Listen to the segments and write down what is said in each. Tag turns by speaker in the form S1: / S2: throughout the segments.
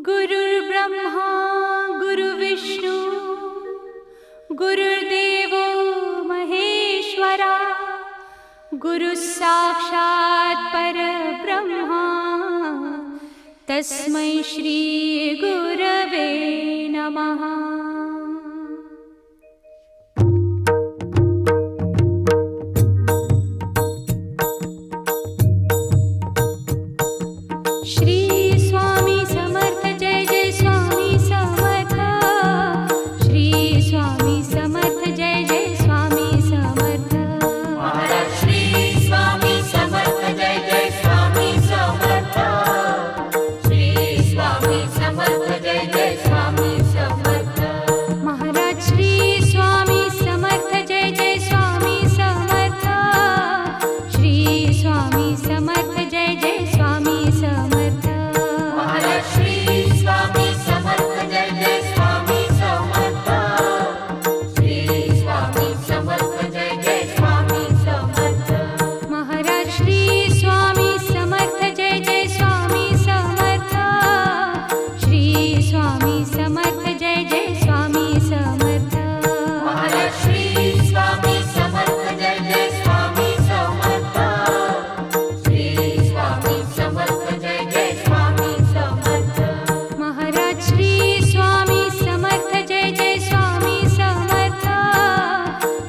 S1: गुरुर्ब्रह्मा गुरुर्विष्णू गुरुर्देवो महेश्वरा गुरुः साक्षात् परब्रह्मा तस्मै श्री गुरवे नमः। श्री स्वामी समर्थ जय जय स्वामी समर्थ। श्री स्वामी समर्थ जय जय स्वामी समर्थ।
S2: महाराज श्री स्वामी समर्थ जय जय स्वामी समर्थ। श्री स्वामी समर्थ जय जय स्वामी समर्थ।
S1: महाराज श्री स्वामी समर्थ जय जय स्वामी समर्थ। श्री स्वामी समर्थ जय जय स्वामी समर्थ।
S2: महाराज श्री स्वामी समर्थ जय जय स्वामी समर्थ। श्री स्वामी समर्थ जय जय स्वामी समर्थ।
S1: महाराज श्री स्वामी समर्थ जय जय स्वामी समर्थ। श्री स्वामी समर्थ जय जय स्वामी समर्थ।
S2: महाराज श्री स्वामी समर्थ जय जय स्वामी समर्थ। श्री स्वामी समर्थ जय जय स्वामी समर्थ।
S1: महाराज श्री स्वामी समर्थ जय जय स्वामी समर्थ।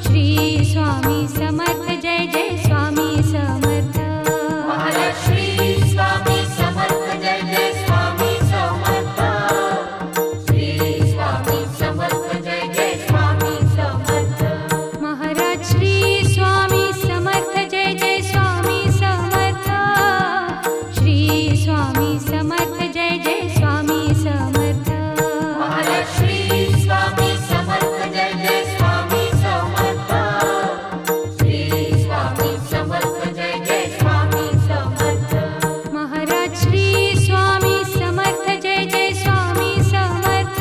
S1: श्री स्वामी समर्थ जय जय स्वामी समर्थ।
S2: महाराज श्री स्वामी समर्थ जय जय स्वामी समर्थ। श्री स्वामी समर्थ जय जय स्वामी समर्थ।
S1: महाराज श्री स्वामी समर्थ जय जय स्वामी समर्थ। श्री स्वामी समर्थ जय जय स्वामी समर्थ।
S2: महाराज श्री स्वामी समर्थ जय जय स्वामी समर्थ। श्री स्वामी समर्थ जय जय स्वामी समर्थ।
S1: महाराज श्री स्वामी समर्थ जय जय स्वामी समर्थ।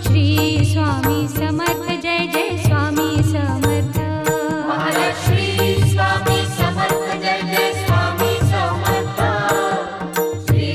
S1: श्री स्वामी समर्थ जय जय स्वामी समर्थ।
S2: महाराज श्री स्वामी समर्थ जय जय स्वामी समर्थ। श्री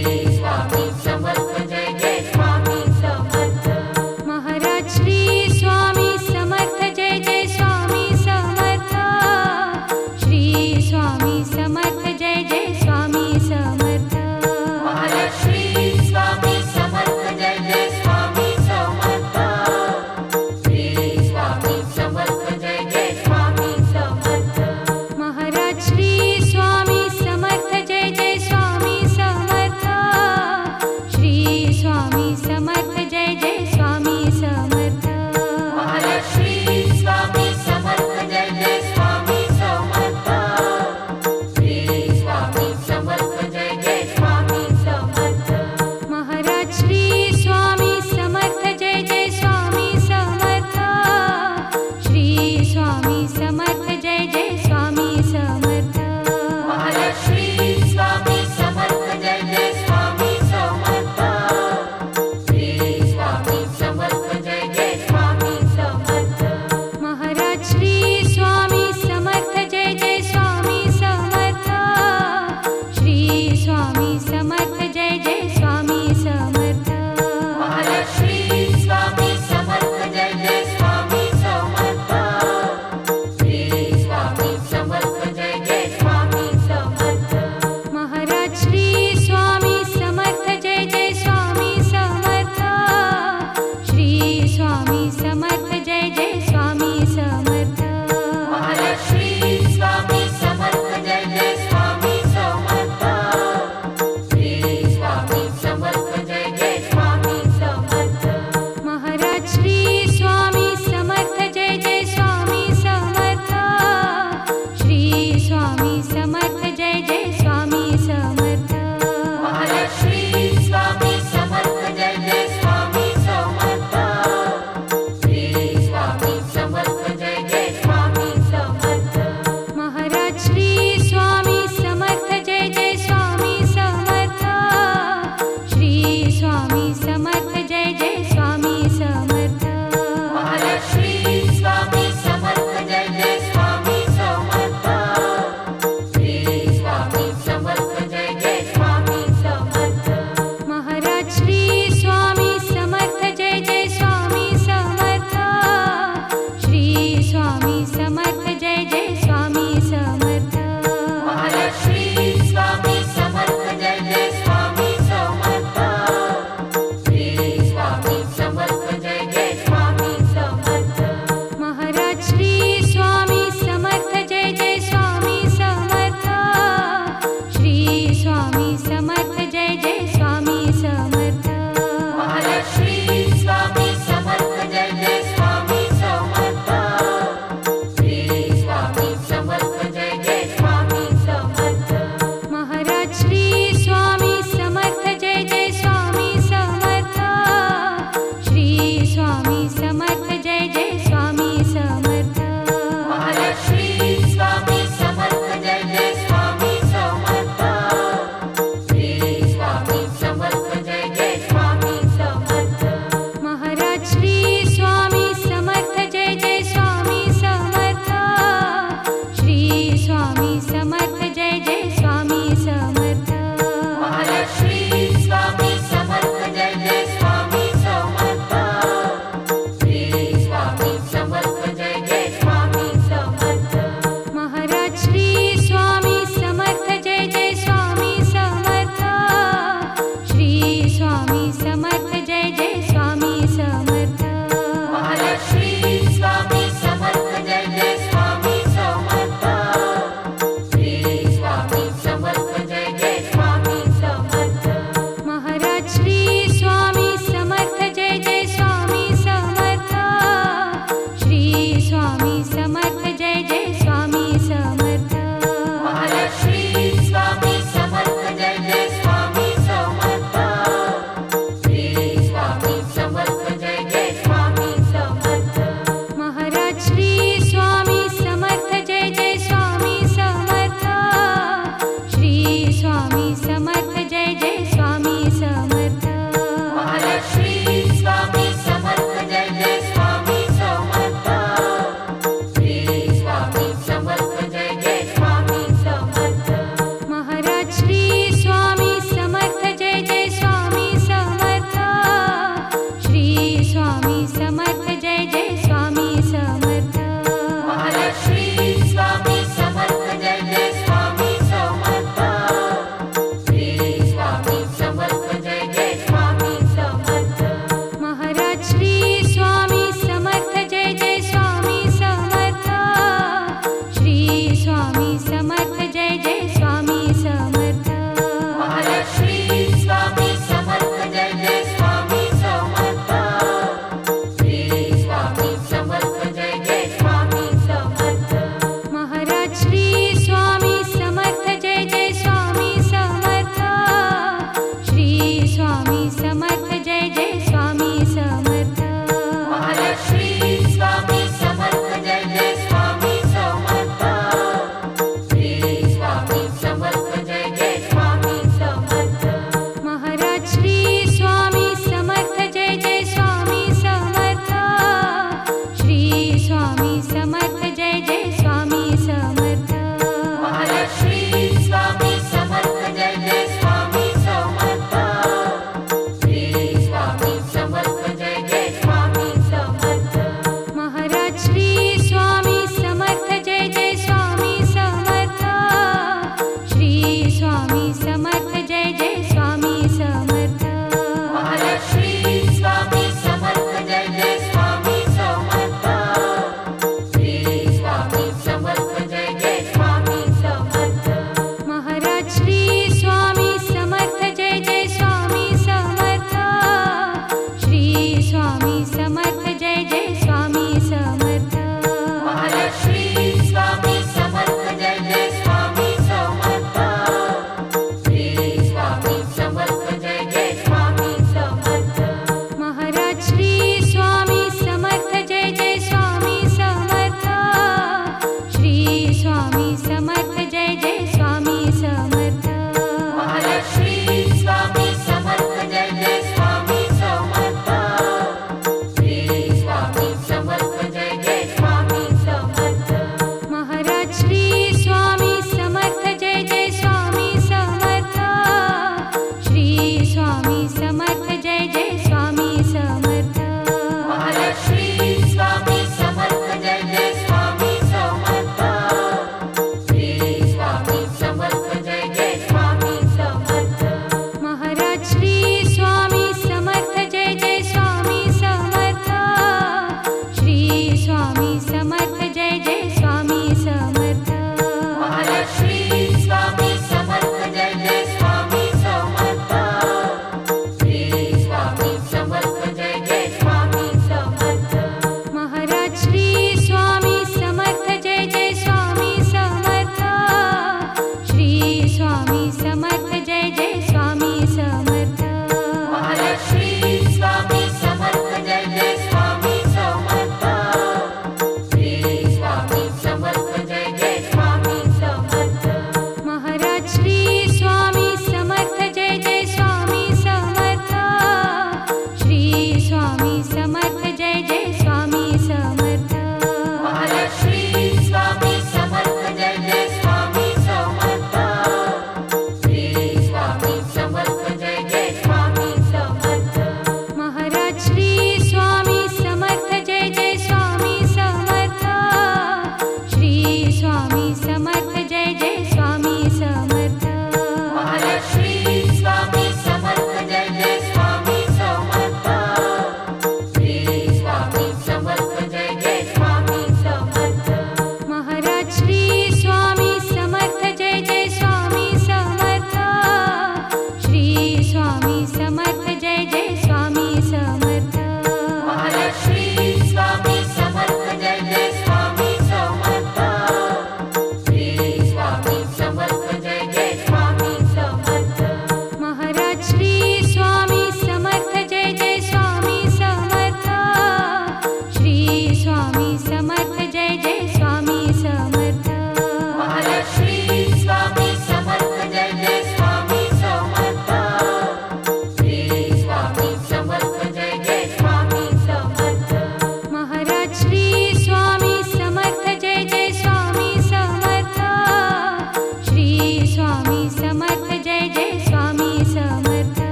S2: स्वामी समर्थ जय जय स्वामी समर्थ श्री स्वामी समर्थ जय जय स्वामी समर्थ
S1: महाराज श्री स्वामी समर्थ जय जय स्वामी समर्थ श्री स्वामी समर्थ जय जय स्वामी समर्थ
S2: महाराज श्री स्वामी समर्थ जय जय स्वामी समर्थ श्री स्वामी समर्थ जय जय स्वामी समर्थ
S1: महाराज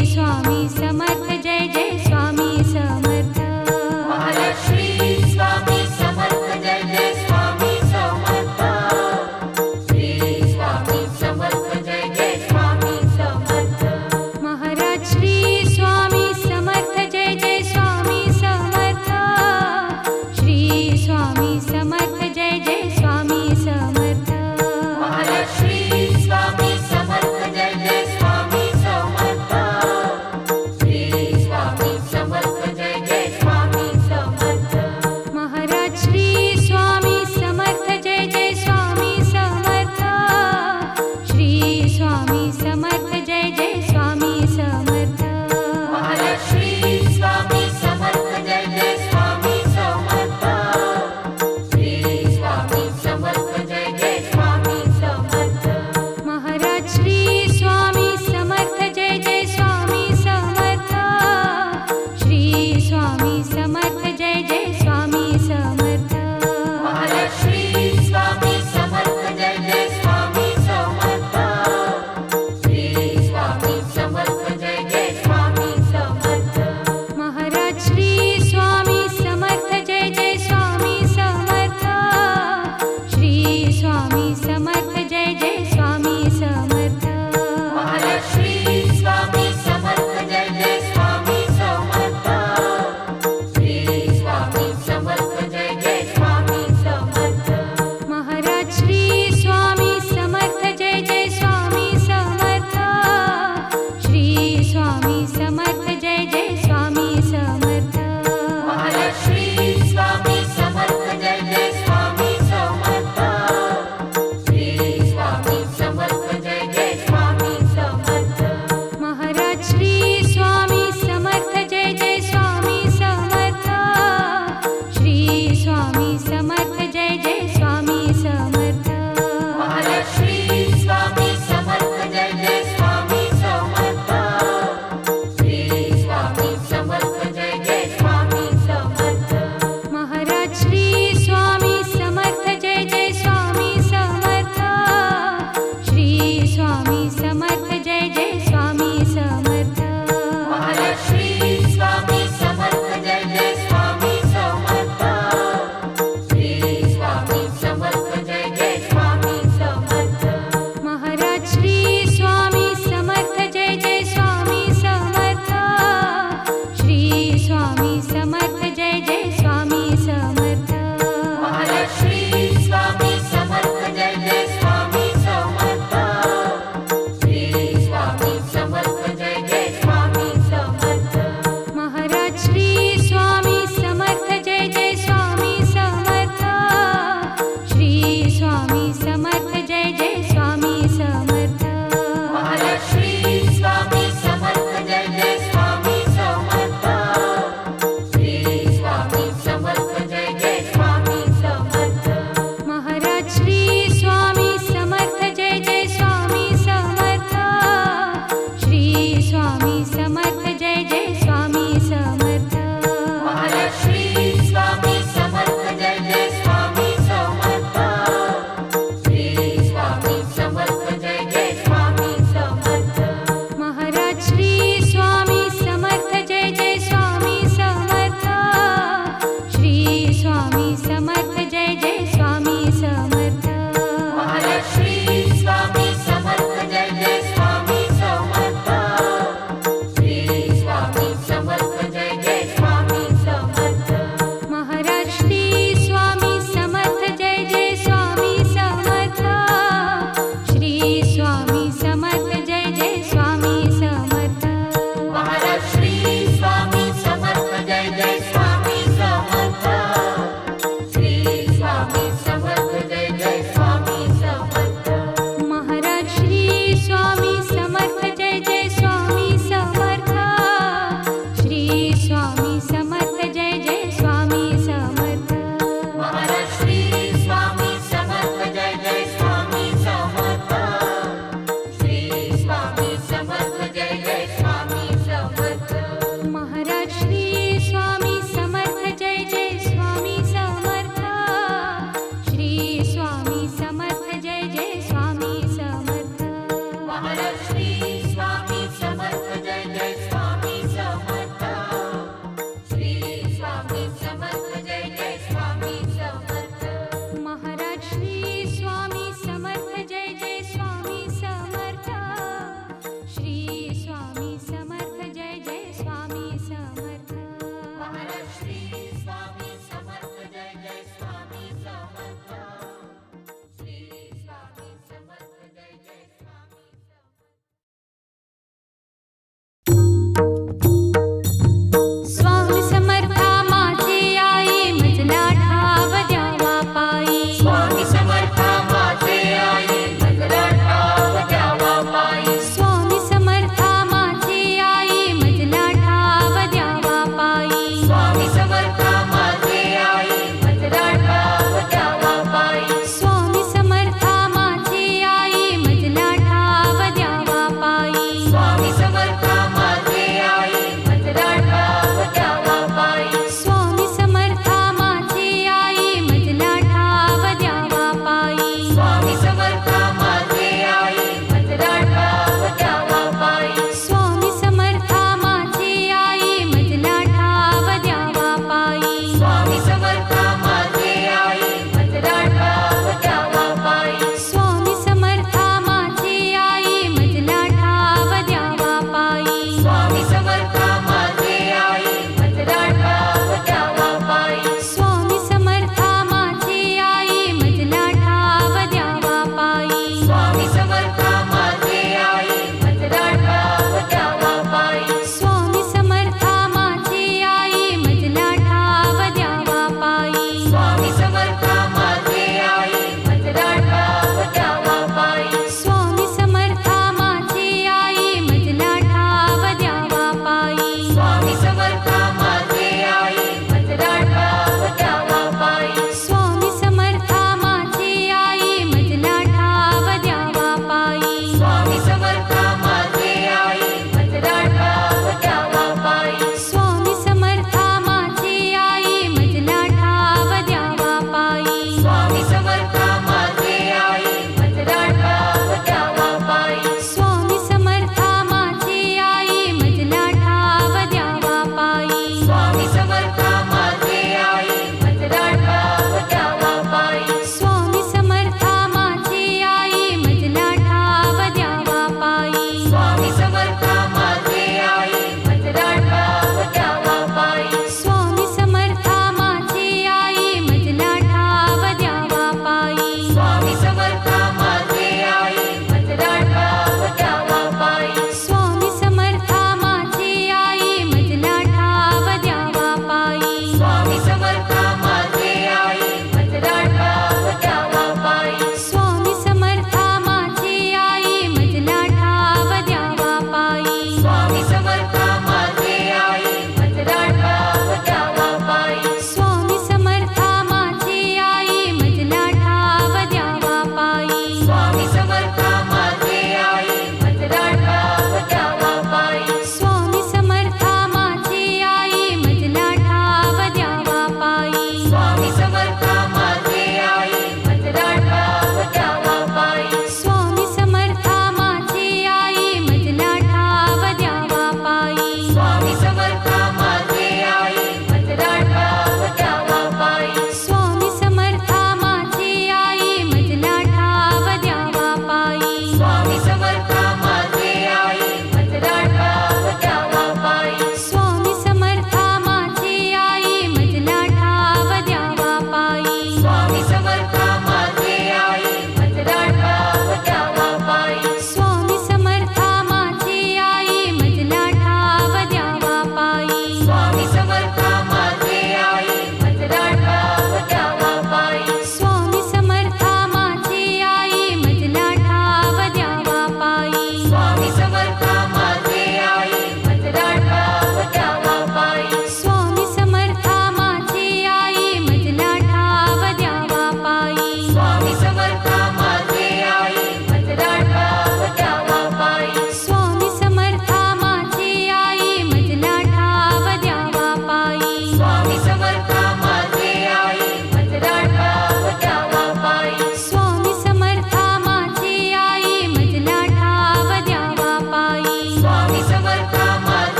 S1: स्वामी समर्थ जय जय स्वामी समर्थ
S2: महाराज श्री स्वामी समर्थ जय जय स्वामी समर्थ श्री स्वामी समर्थ जय जय स्वामी समर्थ
S1: महाराज श्री स्वामी समर्थ जय जय स्वामी समर्थ श्री स्वामी समर्थ जय जय स्वामी समर्थ
S2: महाराज श्री स्वामी समर्थ जय जय स्वामी समर्थ श्री स्वामी समर्थ जय जय स्वामी समर्थ
S1: महाराज श्री स्वामी समर्थ जय जय स्वामी समर्थ श्री स्वामी समर्थ जय जय स्वामी समर्थ
S2: महाराज श्री स्वामी समर्थ जय जय स्वामी समर्थ श्री स्वामी समर्थ जय जय स्वामी समर्थ
S1: महाराज श्री स्वामी समर्थ जय जय स्वामी समर्थ श्री स्वामी समर्थ जय जय स्वामी समर्थ
S2: महाराज श्री स्वामी समर्थ जय जय स्वामी समर्थ श्री स्वामी समर्थ जय जय स्वामी समर्थ
S1: महाराज श्री स्वामी समर्थ जय जय स्वामी समर्थ श्री स्वामी समर्थ जय जय स्वामी समर्थ
S2: महाराज श्री स्वामी समर्थ जय जय स्वामी समर्थ श्री स्वामी समर्थ जय जय स्वामी समर्थ
S1: महाराज श्री स्वामी समर्थ जय जय स्वामी समर्थ श्री स्वामी समर्थ जय जय स्वामी समर्थ
S2: महाराज श्री स्वामी समर्थ जय जय स्वामी समर्थ श्री स्वामी समर्थ जय जय स्वामी समर्थ
S1: महाराज श्री स्वामी समर्थ जय जय स्वामी समर्थ श्री स्वामी समर्थ जय जय स्वामी समर्थ
S2: महाराज श्री स्वामी समर्थ जय जय स्वामी समर्थ श्री स्वामी समर्थ जय जय स्वामी समर्थ
S1: महाराज श्री स्वामी समर्थ जय जय स्वामी समर्थ श्री स्वामी समर्थ जय जय स्वामी समर्थ
S2: महाराज श्री स्वामी समर्थ जय जय स्वामी समर्थ श्री स्वामी समर्थ जय जय स्वामी समर्थ
S1: महाराज श्री स्वामी समर्थ जय जय स्वामी समर्थ श्री स्वामी समर्थ जय जय स्वामी समर्थ
S2: महाराज श्री स्वामी समर्थ जय जय स्वामी समर्थ श्री स्वामी समर्थ जय जय स्वामी समर्थ
S1: महाराज श्री स्वामी समर्थ जय जय स्वामी समर्थ श्री स्वामी समर्थ जय जय स्वामी समर्थ
S2: महाराज श्री स्वामी समर्थ जय जय स्वामी समर्थ श्री स्वामी समर्थ जय जय स्वामी समर्थ
S1: महाराज श्री स्वामी समर्थ जय जय स्वामी समर्थ श्री स्वामी समर्थ जय जय स्वामी समर्थ
S2: महाराज श्री स्वामी समर्थ जय जय स्वामी समर्थ श्री स्वामी समर्थ जय जय स्वामी समर्थ
S1: महाराज श्री स्वामी समर्थ जय जय स्वामी समर्थ श्री स्वामी समर्थ जय जय स्वामी समर्थ
S2: महाराज श्री स्वामी समर्थ जय जय स्वामी समर्थ श्री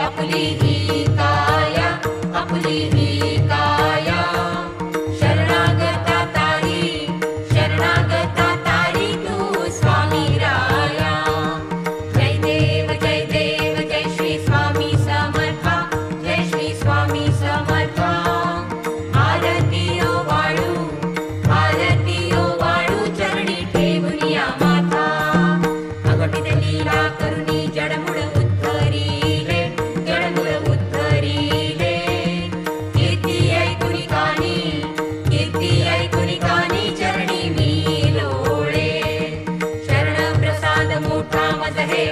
S2: आपली ही काया, आपली ही काया. शरणागता तारी, शरणागता तारी तू स्वामी राया. जय देव जय श्री स्वामी समर्था, जय श्री स्वामी समर्था. आरती ओ वाळू, आरती ओ वाळू, चरणी ठेवूनिया माथा. अगणित लीला करुणी जडमुळ उद्धरिले, जडमुळ उद्धरिले. कीर्ती ऐकुनी कानी, कीर्ती ऐकुनी कानी, चरणी मी लोळे. शरण प्रसाद मोठा मज हे